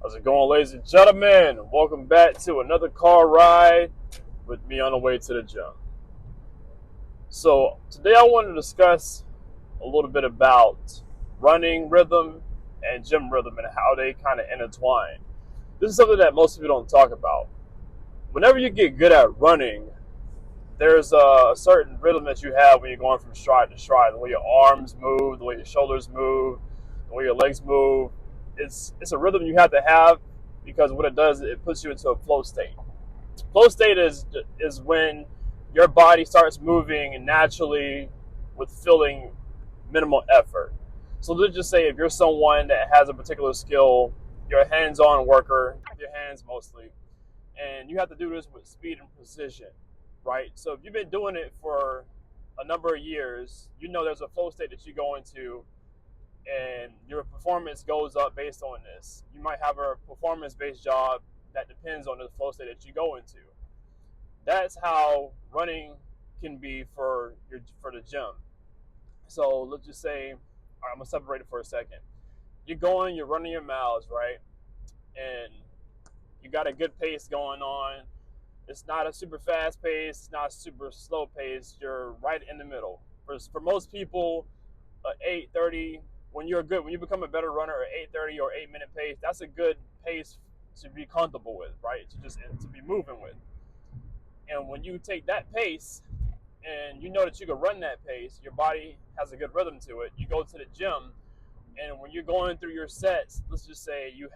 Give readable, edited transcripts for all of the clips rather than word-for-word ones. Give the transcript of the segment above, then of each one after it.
How's it going, ladies and gentlemen? Welcome back to another car ride with me on the way to the gym. So today I want to discuss a little bit about running rhythm and gym rhythm and how they kind of intertwine. This is something that most people don't talk about. Whenever you get good at running, there's a certain rhythm that you have when you're going from stride to stride. The way your arms move, the way your shoulders move, the way your legs move. It's a rhythm you have to have because what it does, it puts you into a flow state. Flow state is when your body starts moving naturally with feeling minimal effort. So let's just say if you're someone that has a particular skill, you're a hands-on worker, with your hands mostly, and you have to do this with speed and precision, right? So if you've been doing it for a number of years, you know there's a flow state that you go into and your performance goes up based on this. You might have a performance-based job that depends on the flow state that you go into. That's how running can be for the gym. So let's just say, all right, I'm gonna separate it for a second. You're running your miles, right? And you got a good pace going on. It's not a super fast pace, it's not a super slow pace. You're right in the middle. For most people, 8:30. When you become a better runner, an 8:30 or 8-minute pace, that's a good pace to be comfortable with, right? To be moving with. And when you take that pace and you know that you can run that pace, your body has a good rhythm to it. You go to the gym, and when you're going through your sets, let's just say your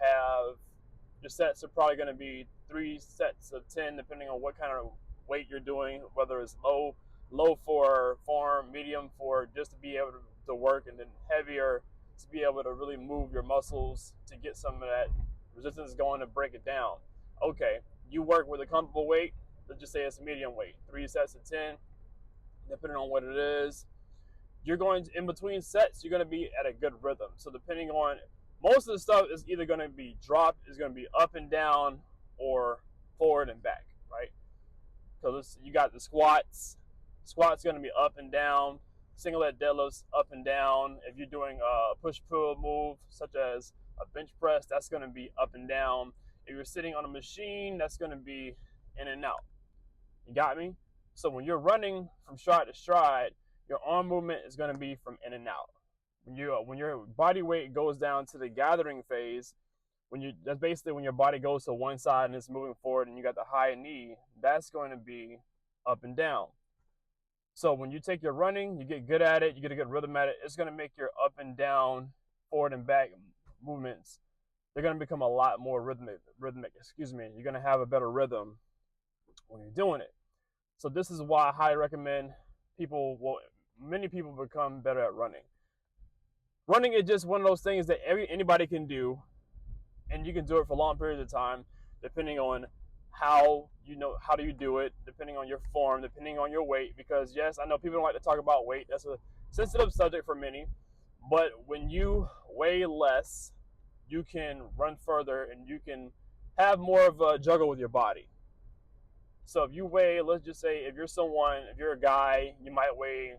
sets are probably going to be 3 sets of 10, depending on what kind of weight you're doing, whether it's low for form, medium for just to be able to work, and then heavier to be able to really move your muscles to get some of that resistance going to break it down. Okay, you work with a comfortable weight. Let's just say it's a medium weight, 3 sets of 10, depending on what it is. In between sets, you're going to be at a good rhythm. So depending on, most of the stuff is either going to be dropped, is going to be up and down, or forward and back, right? So you got the squats. Squats going to be up and down. Single leg deadlifts up and down. If you're doing a push-pull move, such as a bench press, that's going to be up and down. If you're sitting on a machine, that's going to be in and out. You got me? So when you're running from stride to stride, your arm movement is going to be from in and out. When your body weight goes down to the gathering phase, that's basically when your body goes to one side and it's moving forward, and you got the high knee, that's going to be up and down. So when you take your running, you get good at it, you get a good rhythm at it, it's going to make your up and down, forward and back movements, they're going to become a lot more rhythmic. You're going to have a better rhythm when you're doing it. So this is why I highly recommend many people become better at running. Running is just one of those things that anybody can do, and you can do it for long periods of time, depending on how do you do it, depending on your form, depending on your weight. Because yes, I know people don't like to talk about weight. That's a sensitive subject for many. But when you weigh less, you can run further and you can have more of a juggle with your body. So if you weigh, let's just say if you're a guy, you might weigh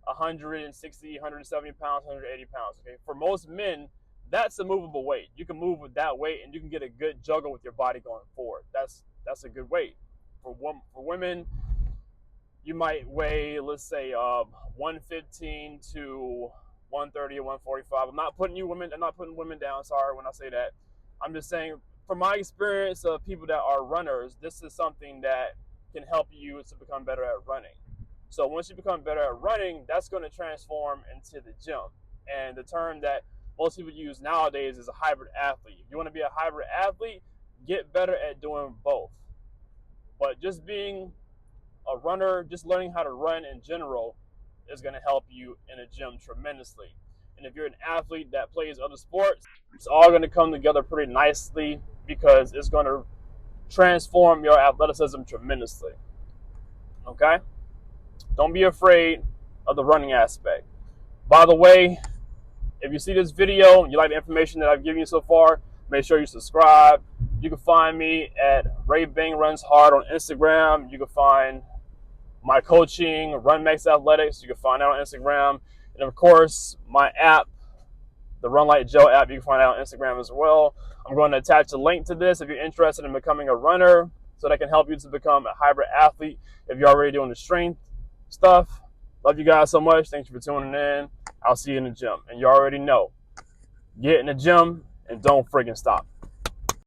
160, 170 pounds, 180 pounds. Okay, for most men, that's a movable weight. You can move with that weight, and you can get a good juggle with your body going forward. That's a good weight. For women, you might weigh, let's say, 115 to 130 or 145. I'm not putting women down. Sorry when I say that. I'm just saying, from my experience of people that are runners, this is something that can help you to become better at running. So once you become better at running, that's going to transform into the gym. And the term that most people use nowadays is a hybrid athlete. If you want to be a hybrid athlete, get better at doing both. But just being a runner, just learning how to run in general, is going to help you in a gym tremendously. And if you're an athlete that plays other sports, it's all going to come together pretty nicely because it's going to transform your athleticism tremendously. Okay? Don't be afraid of the running aspect. By the way, if you see this video and you like the information that I've given you so far, make sure you subscribe. You can find me at Ray Bang Runs Hard on Instagram. You can find my coaching, Mecs Athletics. You can find that on Instagram. And of course, my app, the Run Like Joe app. You can find it on Instagram as well. I'm going to attach a link to this if you're interested in becoming a runner, so that can help you to become a hybrid athlete if you're already doing the strength stuff. Love you guys so much. Thanks for tuning in. I'll see you in the gym. And you already know, get in the gym and don't friggin' stop.